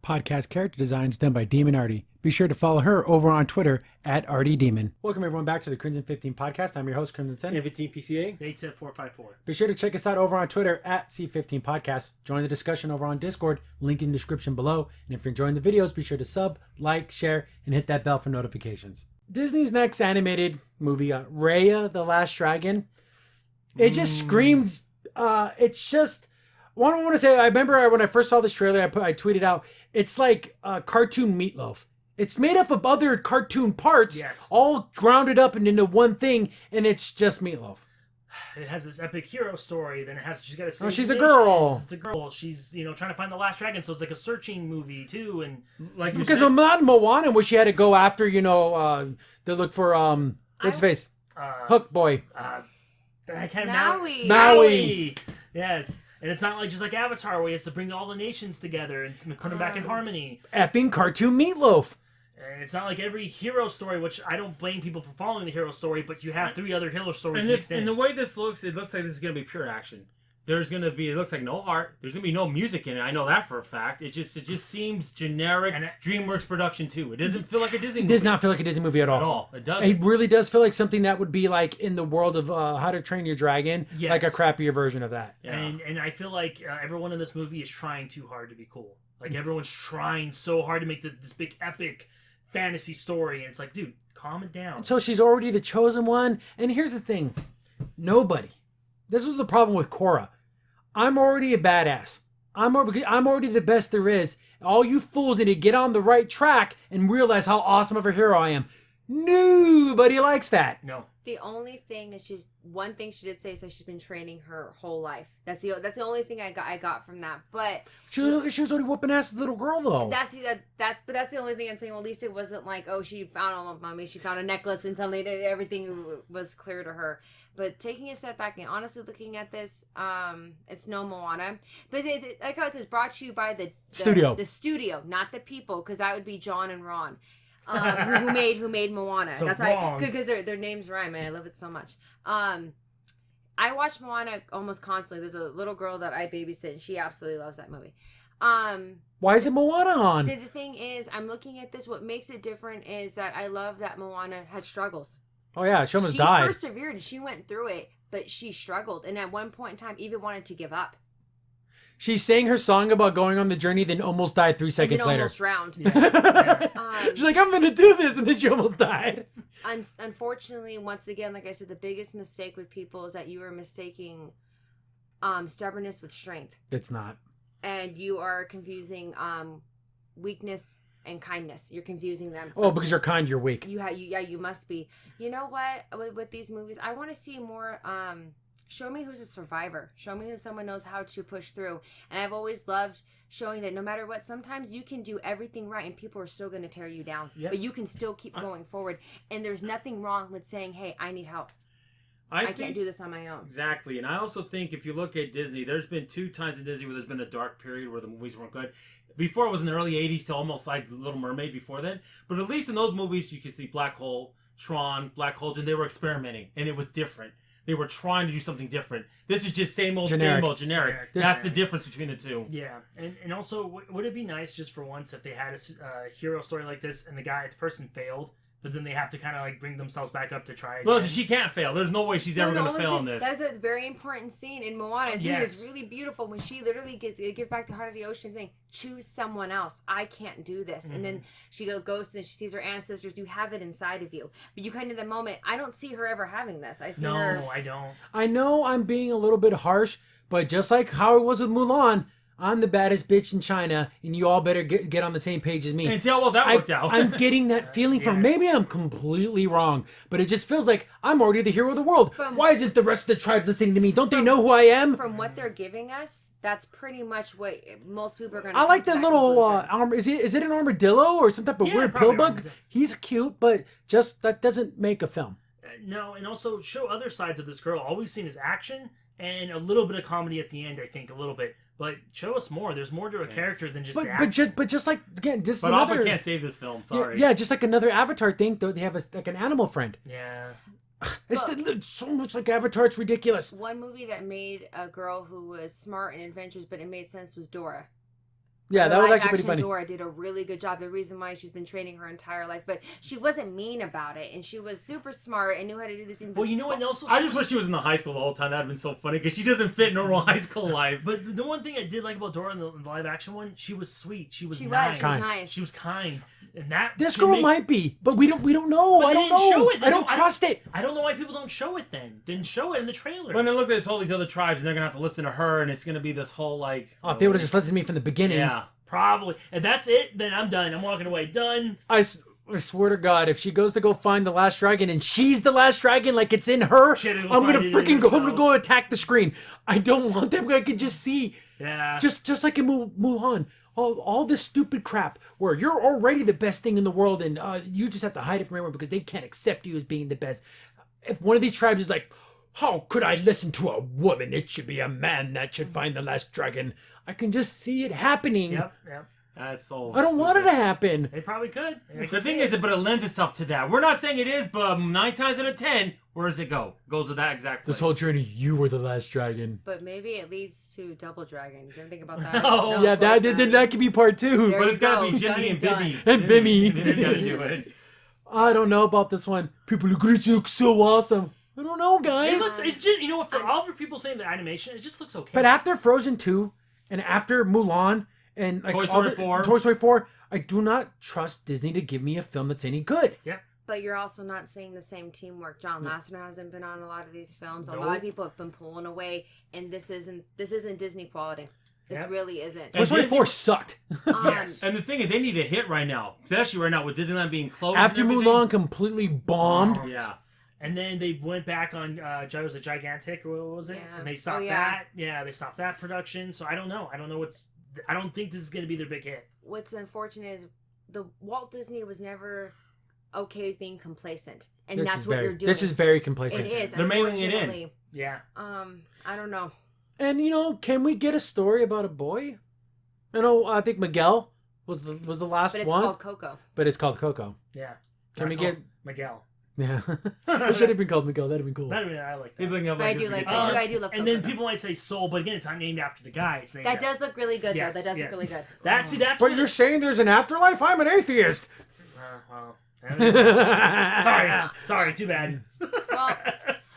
podcast character designs done by Demon Artie. Be sure to follow her over on Twitter at ArtieDemon. Welcome everyone back to the Crimson 15 podcast. I'm your host, Crimson Sen. MVT PCA. ATIP454. Be sure to check us out over on Twitter at C15 Podcast. Join the discussion over on Discord, link in the description below. And if you're enjoying the videos, be sure to sub, like, share, and hit that bell for notifications. Disney's next animated movie, Raya, the Last Dragon. It just screams, it's just... What I want to say, I remember when I first saw this trailer, I tweeted out, it's like cartoon meatloaf. It's made up of other cartoon parts, Yes. all grounded up and into one thing, and it's just meatloaf. It has this epic hero story. Then she's got to. Oh, she's a girl. It's a girl. She's trying to find the last dragon. So it's like a searching movie too. And like you Because said, not Moana, where she had to go after, to look for what's his face, Hook Boy, I can't Maui. Yes. And it's not like just like Avatar where he has to bring all the nations together and put them back in harmony. effing cartoon meatloaf. And it's not like every hero story, which I don't blame people for following the hero story, but you have 3 other hero stories mixed in. And the way this looks, it looks like this is going to be pure action. It looks like no heart. There's going to be no music in it. I know that for a fact. It just seems generic. And DreamWorks production too. It doesn't feel like a Disney movie. It does not feel like a Disney movie at all. It doesn't. It really does feel like something that would be like in the world of How to Train Your Dragon, Yes. like a crappier version of that. Yeah. And I feel like everyone in this movie is trying too hard to be cool. Like everyone's trying so hard to make this big epic fantasy story, and it's like, dude, calm it down. So she's already the chosen one. And here's the thing. Nobody. This was the problem with Korra. I'm already a badass. I'm already the best there is. All you fools need to get on the right track and realize how awesome of a hero I am. Nobody likes that. No. The only thing is one thing she did say is that she's been training her whole life. That's the only thing I got from that. But She was already whooping ass as a little girl though. that's the only thing I'm saying. Well, at least it wasn't like, oh, she found a necklace and suddenly everything was clear to her. But taking a step back and honestly looking at this, it's no Moana. But it's like how it says, brought to you by the Studio. the studio, not the people, because that would be John and Ron. Who made Moana. So that's wrong. because their names rhyme, and I love it so much. I watch Moana almost constantly. There's a little girl that I babysit, and she absolutely loves that movie. Why is it Moana on? The thing is, I'm looking at this. What makes it different is that I love that Moana had struggles. Oh yeah, she almost She died. persevered, and she went through it, but she struggled, and at one point in time, even wanted to give up. She sang her song about going on the journey, then almost died 3 seconds and then later. almost drowned. She's like, I'm gonna do this, and then she almost died. Unfortunately, once again, like I said, the biggest mistake with people is that you are mistaking stubbornness with strength. It's not. And you are confusing weakness and kindness. You're confusing them. Oh, because you're kind, you're weak. You must be. You know what? With these movies, I want to see more. Show me who's a survivor. Show me who someone knows how to push through. And I've always loved showing that no matter what, sometimes you can do everything right and people are still going to tear you down. Yep. But you can still keep going forward. And there's nothing wrong with saying, hey, I need help. I can't do this on my own. Exactly. And I also think if you look at Disney, there's been 2 times in Disney where there's been a dark period where the movies weren't good. Before it was in the early 80s to almost like Little Mermaid before then. But at least in those movies, you could see Black Hole, Tron, Black Hole, and they were experimenting. And it was different. They were trying to do something different. This is just same old, generic. That's the difference between the two. Yeah, and also, would it be nice just for once if they had a hero story like this and the person failed, but then they have to kind of like bring themselves back up to try again? Well, she can't fail. There's no way she's ever going to fail on this. That's a very important scene in Moana. And Yes. It's really beautiful when she literally gives back the heart of the ocean saying, choose someone else. I can't do this. Mm-hmm. And then she goes and she sees her ancestors. You have it inside of you. But you kind of the moment, I don't see her ever having this. I see her. No, I don't. I know I'm being a little bit harsh, but just like how it was with Mulan, I'm the baddest bitch in China, and you all better get on the same page as me. And see how well that worked out. I'm getting that feeling from, Yes. maybe I'm completely wrong, but it just feels like I'm already the hero of the world. Why isn't the rest of the tribes listening to me? Don't they know who I am? From what they're giving us, that's pretty much what most people are going to I like that little conclusion. armor. Is it an armadillo or some type of Yeah, weird probably pill bug? armadillo. He's cute, but just that doesn't make a film. No, and also show other sides of this girl. All we've seen is action and a little bit of comedy at the end, I think, a little bit. But show us more. There's more to a character than just the action. But just like again, just But another. Alpha can't save this film. Sorry. Yeah, just like another Avatar thing. Though they have like an animal friend. Yeah. It's so much like Avatar. It's ridiculous. One movie that made a girl who was smart and adventurous, but it made sense was Dora. Yeah, The that was live actually pretty action funny. Dora did a really good job. The reason why she's been training her entire life, but she wasn't mean about it, and she was super smart and knew how to do these things. Well, you know what else? I just wish she was in the high school the whole time. That'd been so funny because she doesn't fit normal high school life. But the one thing I did like about Dora in the live action one, she was sweet. She was She nice. was nice. She was kind. And that This it girl makes- might be, but we don't know. But I they don't didn't know. show it. They I don't don't- trust it. I don't know why people don't show it then. Didn't show it in the trailer. When they look at all these other tribes, and they're gonna have to listen to her, and it's gonna be this whole like. Oh, if they would have just listened to me from the beginning. Yeah. Probably. And that's it, then I'm done. I'm walking away. Done. I swear to God, if she goes to go find the last dragon and she's the last dragon, like it's in her, Shit, it'll I'm gonna find it in freaking go. I'm gonna herself. go attack the screen. I don't want them. I can just see, Yeah. just like in Mulan, all this stupid crap where you're already the best thing in the world, and you just have to hide it from everyone because they can't accept you as being the best. If one of these tribes is like, how could I listen to a woman? It should be a man that should find the last dragon. I can just see it happening. Yep. That's so. I don't want it to happen. They probably could. The thing is, but it lends itself to that. We're not saying it is, but 9 times out of 10, where does it go? It goes to that exact place. This whole journey, you were the last dragon. But maybe it leads to Double Dragon. You didn't think about that? No. Yeah, of course not. that could be part 2. There But you it's gotta go. be Jimmy Done and done. Bibby. And Bimmy. They gotta do it. I don't know about this one. People look so awesome. I don't know, It guys. looks, it just, you know what, for all of people saying the animation, it just looks okay. But after Frozen 2 and after Mulan and like Toy all Story the- 4. Toy Story 4, I do not trust Disney to give me a film that's any good. Yeah. But you're also not seeing the same teamwork. John Lasseter hasn't been on a lot of these films. A lot Nope. of people have been pulling away, and this isn't Disney quality. This Yep. really isn't. Toy Story Disney- 4 sucked. Yes. And the thing is, they need a hit right now, especially right now with Disneyland being closed. After and everything. Mulan completely bombed. Yeah. And then they went back on, was it Gigantic, or what was it? Yeah. And they stopped Oh, yeah. that. Yeah, they stopped that production. So I don't know. I don't think this is going to be their big hit. What's unfortunate is the Walt Disney was never okay with being complacent, and that's what you're doing. This is very It complacent. is. They're mailing it in. unfortunately. Yeah. I don't know. And can we get a story about a boy? I think Miguel was the last But it's one. called Coco. But it's called Coco. Yeah. Can we Not called get- Miguel? Yeah. It should have been called Miguel. That'd have been cool. I like that. He's looking up But I like do this like again. that. I do love And Coco. then people might say Soul, but again, it's not named after the guy. It's named That after... does look really good, Yes, though. That does yes. look really good. That's But what you're saying there's an afterlife? I'm an atheist. well, sorry, too bad. Well,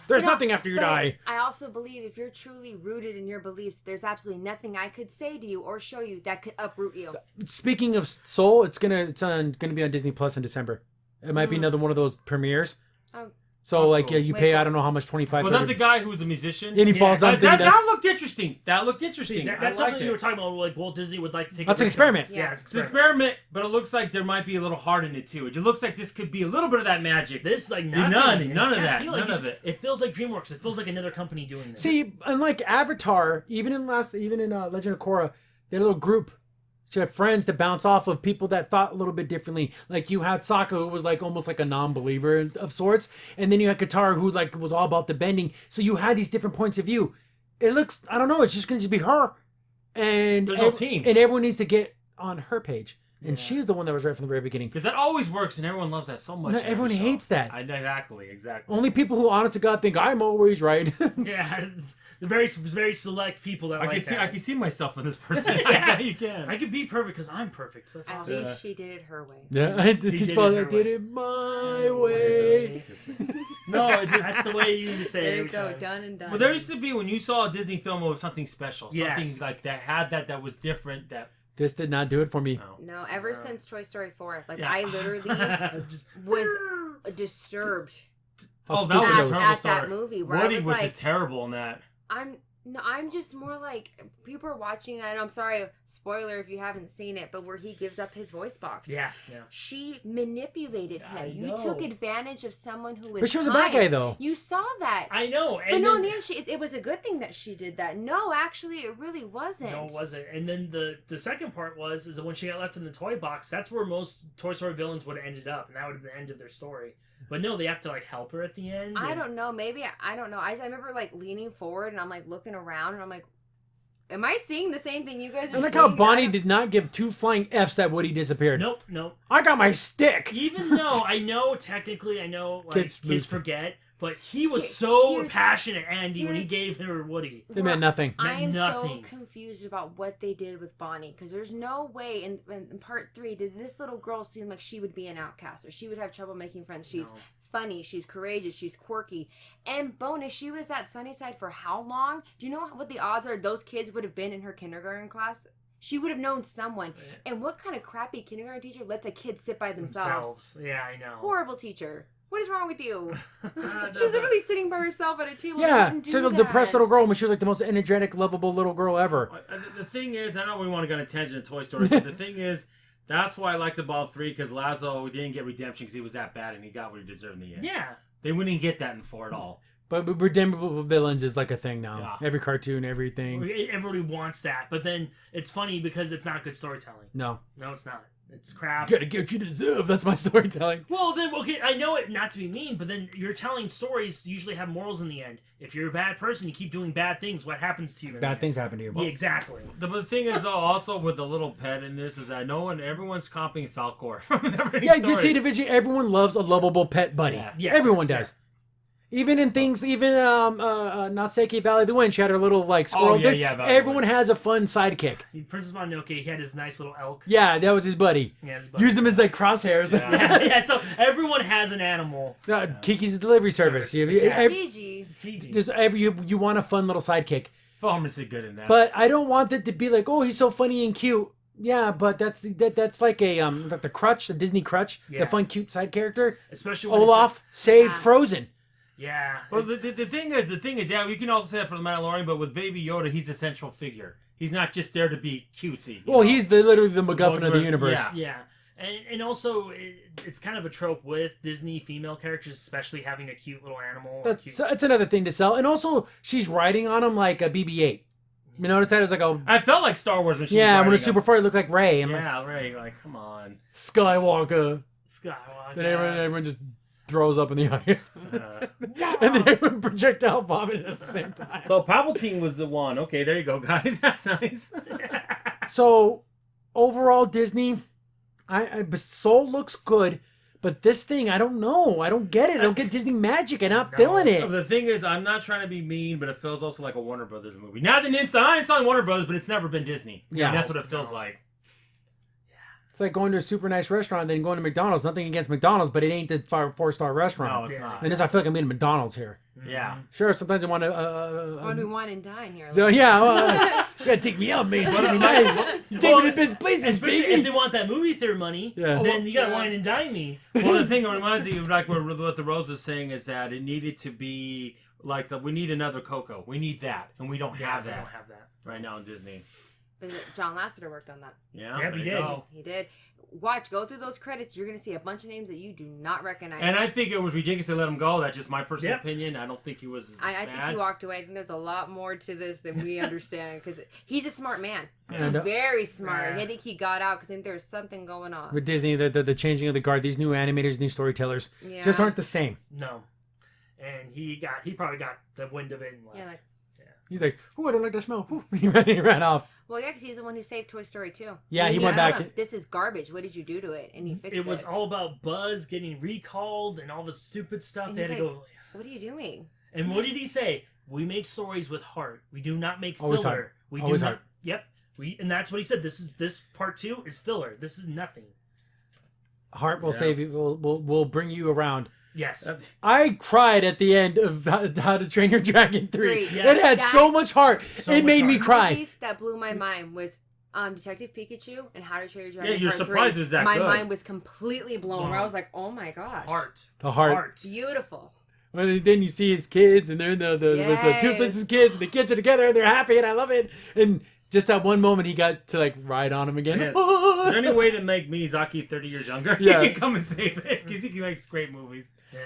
There's nothing after you but die. I also believe if you're truly rooted in your beliefs, there's absolutely nothing I could say to you or show you that could uproot you. Speaking of Soul, it's gonna be on Disney Plus in December. It might be another one of those premieres. Oh, So like cool. you Wait, pay what? I don't know how much 25. Was that 30. the guy who was a musician? And he falls down. That looked interesting. That looked interesting. See, I that's liked something it. you were talking about, like Walt Disney would like to take. That's a an risk experiment. on. Yeah. Yeah, it's It's an an experiment, but it looks like there might be a little heart in it too. It looks like this could be a little bit of that magic. This like None nothing. of It can't that. feel like None this- of it. It feels like DreamWorks. It feels like another company doing this. See, unlike Avatar, even in Legend of Korra, they had a little group. She had friends to bounce off of people that thought a little bit differently. Like you had Sokka, who was like almost like a non-believer of sorts, and then you had Katara, who like was all about the bending. So you had these different points of view. It looks, I don't know, it's just gonna just be her, and There's no team. and everyone needs to get on her page. And she's the one that was right from the very beginning. Because that always works, and everyone loves that so much. No, in every everyone show. hates that. Exactly. Only people who honest to God think I'm always right. Yeah, the very select people that I like can see. that. I can see myself in this person. Yeah. You can. I could be perfect because I'm perfect. So that's at awesome. least she did it her way. Yeah, I did, She his did father it her did way. it my way. No, it just that's the way you need to say There it you every go, time. done and done. Well, there used to be when you saw a Disney film with something special, something Yes. like that had that was different. That This did not do it for me. No, ever since Toy Story 4, like Yeah. I literally Just was disturbed How that was stupid a it terrible at start. that movie where Woody I was was like, just terrible in that. I'm just more like people are watching it, and I'm sorry, spoiler if you haven't seen it, but where he gives up his voice box. yeah. She manipulated him. I You know. took advantage of someone who was. But she was a bad kind. guy, though. You saw that. I know. But And no, then, in the end, it was a good thing that she did that. No, actually, it really wasn't. no, it wasn't. And then the second part is that when she got left in the toy box, that's where most Toy Story villains would have ended up, and that would have been the end of their story. But no, they have to like help her at the end. I and- don't know. Maybe I don't know. I remember like leaning forward and I'm like looking around and I'm like, am I seeing the same thing you guys are I like seeing? how Bonnie did not give two flying F's that Woody disappeared. Nope. I got my stick. Even though I know technically, like Kids kids lose. forget, But he was Here- so here's- passionate, Andy, when he here's- gave her Woody. They meant nothing. I am nothing. so confused about what they did with Bonnie because there's no way in part 3 did this little girl seem like she would be an outcast or she would have trouble making friends. She's funny, she's courageous, she's quirky, and bonus, she was at Sunnyside for how long? Do you know what the odds are those kids would have been in her kindergarten class? She would have known someone. And what kind of crappy kindergarten teacher lets a kid sit by themselves? Yeah, I know. Horrible teacher. What is wrong with you? She's literally sitting by herself at a table. Yeah, Wouldn't do she's a that. depressed little girl when she was like the most energetic, lovable little girl ever. The thing is, I know we want to go on a tangent in Toy Story, but the thing is, that's why I liked the Bob 3, because Lazo didn't get redemption because he was that bad and he got what he deserved in the end. Yeah. They wouldn't get that in 4 at all. But redeemable villains is like a thing now. Yeah. Every cartoon, everything. Everybody wants that, but then it's funny because it's not good storytelling. No. No, it's not. It's crap. You gotta get what you deserve. That's my storytelling. Well, then, okay, I know it not to be mean, but then you're telling stories usually have morals in the end. If you're a bad person, you keep doing bad things, what happens to you in the Bad end? things happen to you. Yeah, exactly. But the thing is, though, also with the little pet in this, is that everyone's copying Falcor from every Yeah, story. you see, division. Everyone loves a lovable pet buddy. Yeah. Yes, Everyone yes, does. Even in things, Naseki Valley of the Wind, she had her little like squirrel. yeah, thing. yeah, Valley of the Everyone has a fun sidekick. Princess Mononoke, he had his nice little elk. Yeah, that was his buddy. Yeah, his buddy. Used them as like crosshairs. Yeah, so everyone has an animal. Kiki's delivery service. Gigi. Gigi. There's you want a fun little sidekick, Fulmer's good in that. but I don't want it to be like, oh, he's so funny and cute. Yeah, but that's like a like the crutch, the Disney crutch, Yeah. the fun cute side character. Especially when Olaf saved Yeah. Frozen. Yeah. Well, the thing is, yeah, we can also say that for the Mandalorian, but with Baby Yoda, he's a central figure. He's not just there to be cutesy. you Well, know? he's literally the MacGuffin of the universe. Yeah. Yeah. And also, it's kind of a trope with Disney female characters, especially having a cute little animal. or That's cute... so it's another thing to sell, and also she's riding on him like a BB-8. You notice that it was like a I felt like Star Wars when she yeah, was when it's riding super far, it looked like Ray. him. I'm like, Yeah, right. Like, come on. Skywalker. Skywalker. Then everyone just throws up in the audience, Uh, and then everyone projectile vomit at the same time. so Palpatine was the one. Okay, there you go, guys. That's nice. So overall, Disney, but Soul looks good, but this thing, I don't know. I don't get it. I don't get Disney magic. I'm not feeling it. The thing is, I'm not trying to be mean, but it feels also like a Warner Brothers movie. Not that it's not Warner Brothers, but it's never been Disney. Yeah. And that's what it feels like. It's like going to a super nice restaurant, then going to McDonald's. Nothing against McDonald's, but it ain't the 4-star restaurant. No, it's Yeah. not. And this, I feel like I'm eating McDonald's here. Yeah. Sure, sometimes I want to. When we wine and dine here. So yeah, well, you gotta take me out, man. It's gonna be nice. You take me to best places, Especially if baby. they want that movie theater money, Yeah. then you gotta Yeah. wine and dine me. Well, the thing that reminds me of like what the Rose was saying is that it needed to be like we need another Coco. We need that, and we don't have they that don't have that. right now in Disney. But John Lasseter worked on that. Yeah, Yeah, there we you did. go. He did. Watch, go through those credits. You're going to see a bunch of names that you do not recognize. And I think it was ridiculous to let him go. That's just my personal Yep. opinion. I don't think he was. I think bad. he walked away. I think there's a lot more to this than we understand because he's a smart man. Yeah. He's And, very smart. Yeah. I think he got out because I think there's something going on. With Disney, the changing of the guard, these new animators, new storytellers, Yeah. just aren't the same. No. And he probably got the wind of it and left. Yeah, like, He's like, "Ooh, I don't like that smell." Ooh. He ran off. well, yeah, because he's the one who saved Toy Story 2. Yeah, And he went told back- him, this is garbage. What did you do to it? And he fixed it. It was all about Buzz getting recalled and all the stupid stuff. And They had to he's go. What are you doing? And what did he say? We make stories with heart. We do not make Always filler. heart. We Always do not. heart. Yep. And that's what he said. This part 2 is filler. This is nothing. Heart will Yeah. save you. Will bring you around. Yes. I cried at the end of How to Train Your Dragon 3. Three. It had Yes. so much heart. So It much made me heart. cry. Movies that blew my mind was Detective Pikachu and How to Train Your Dragon Yeah, you're Part surprised 3. it was that my good. mind was completely blown. Where I was like, oh my gosh. Heart. The heart. Beautiful. Well, then you see his kids, and they're in with the Yes. toothless kids, and the kids are together, and they're happy, and I love it. And just that one moment, he got to like ride on him again. Yes. Is there any way to make Miyazaki 30 years younger? Yeah. He can come and save it because he makes great movies. Yeah.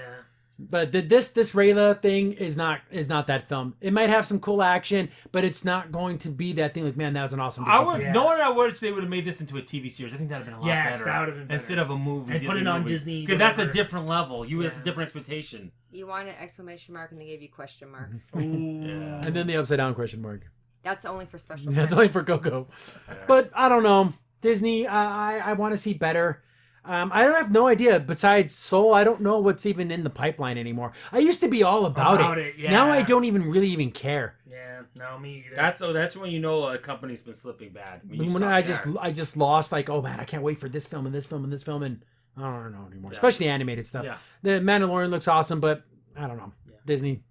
But this Rayla thing is not that film. It might have some cool action, but it's not going to be that thing. Like, man, that was an awesome. I Disney would, film. Yeah. knowing I wish they would have made this into a TV series. I think that'd have been a lot Yes, better. that would have been better. Instead of a movie. And put it on movie. Disney, because that's a whatever. different level. That's a Yeah. different expectation. You want an exclamation mark and they gave you question mark. Ooh. And then the upside down question mark. That's only for special That's fans. only for Coco. But I don't know. Disney, I want to see better. I don't have no idea. Besides Soul, I don't know what's even in the pipeline anymore. I used to be all about it. Yeah. Now I don't even care. Yeah, no, me either. That's when you know a company's been slipping bad. When I just lost, like, oh man, I can't wait for this film and this film and this film, and I don't know anymore. Especially animated stuff. Yeah. The Mandalorian looks awesome, but I don't know. Yeah. Disney,